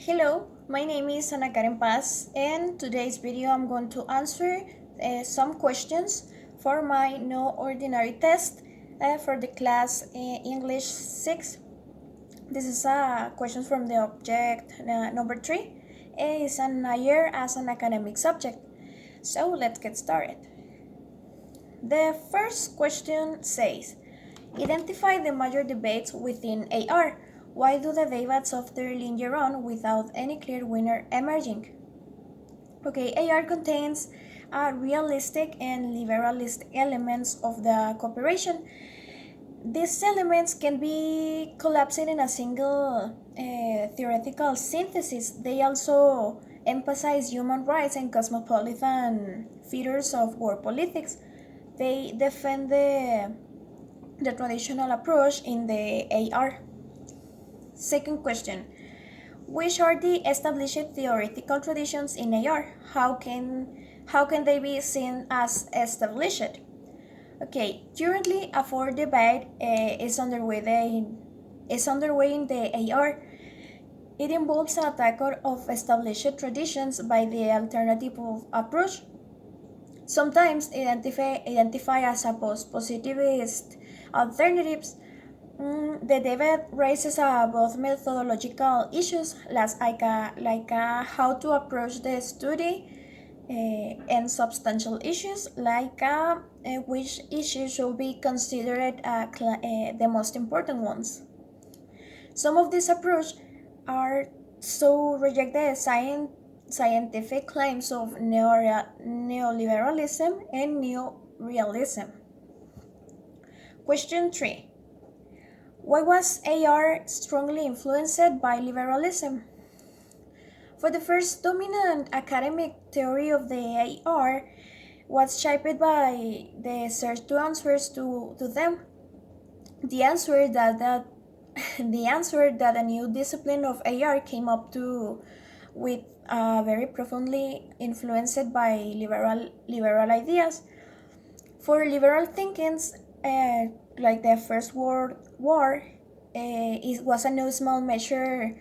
Hello, my name is Ana Karen Paz, and today's video I'm going to answer some questions for my no ordinary test for the class English 6. This is a question from the object number 3. It's an year as an academic subject. So let's get started. The first question says, identify the major debates within AR. Why do the debates often linger on without any clear winner emerging? Okay, AR contains realistic and liberalistic elements of the cooperation. These elements can be collapsed in a single theoretical synthesis. They also emphasize human rights and cosmopolitan features of world politics. They defend the traditional approach in the AR. Second question, which are the established theoretical traditions in AR? How can they be seen as established? Okay, currently a fourth debate is underway in the AR. It involves an attack of established traditions by the alternative approach, sometimes identify as a post-positivist alternatives. The debate raises both methodological issues, how to approach the study, and substantial issues, which issues should be considered the most important ones. Some of these approaches are so reject the scientific claims of neoliberalism and neorealism. Question 3. Why was AR strongly influenced by liberalism? For the first dominant academic theory of the AR was shaped by the search to answers to them. The answer that the answer that a new discipline of AR came up to with very profoundly influenced by liberal ideas. For liberal thinkings, like the First World War, it was a no small measure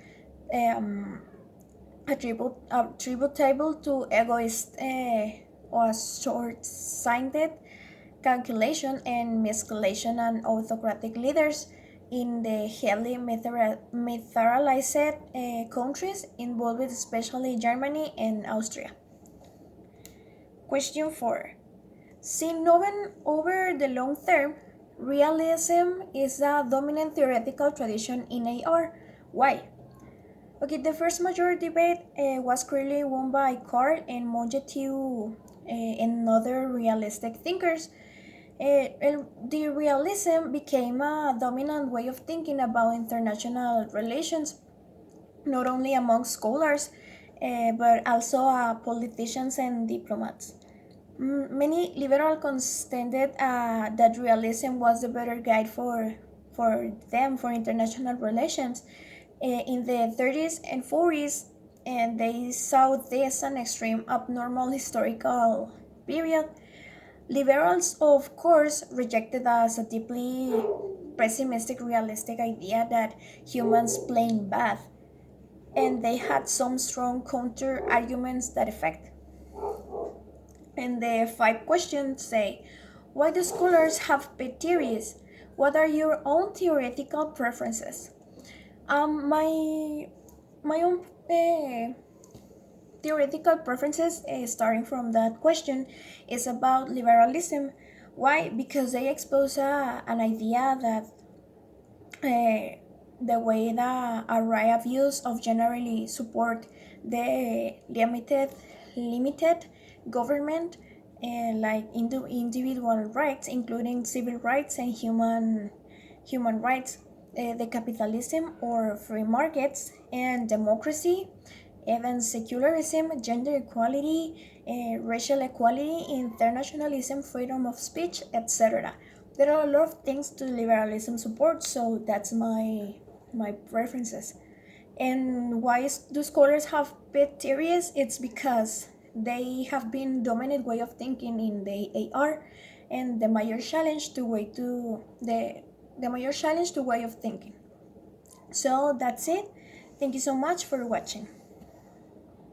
attributable to egoist or short-sighted calculation and miscalculation and autocratic leaders in the heavily militarized countries involved, especially Germany and Austria. Question 4. Seen over the long term, realism is a dominant theoretical tradition in AR. Why? Okay, the first major debate was clearly won by Carl and Mongeteu and other realistic thinkers. The realism became a dominant way of thinking about international relations, not only among scholars, but also politicians and diplomats. Many liberals contended that realism was the better guide for international relations. In the 30s and 40s, and they saw this an extreme abnormal historical period. Liberals, of course, rejected as a deeply pessimistic realistic idea that humans playing bad, and they had some strong counter arguments that effect. And the 5 questions say, why do scholars have pet theories? What are your own theoretical preferences? My own theoretical preferences, starting from that question, is about liberalism. Why? Because they expose an idea that the way the array of views of generally support the limited government, like individual rights, including civil rights and human rights, the capitalism or free markets and democracy, even secularism, gender equality, racial equality, internationalism, freedom of speech, etc. There are a lot of things to liberalism support, so that's my preferences. And why do scholars have pet theories? It's because they have been dominant way of thinking in the AR, and the major challenge to way of thinking. So that's it. Thank you so much for watching.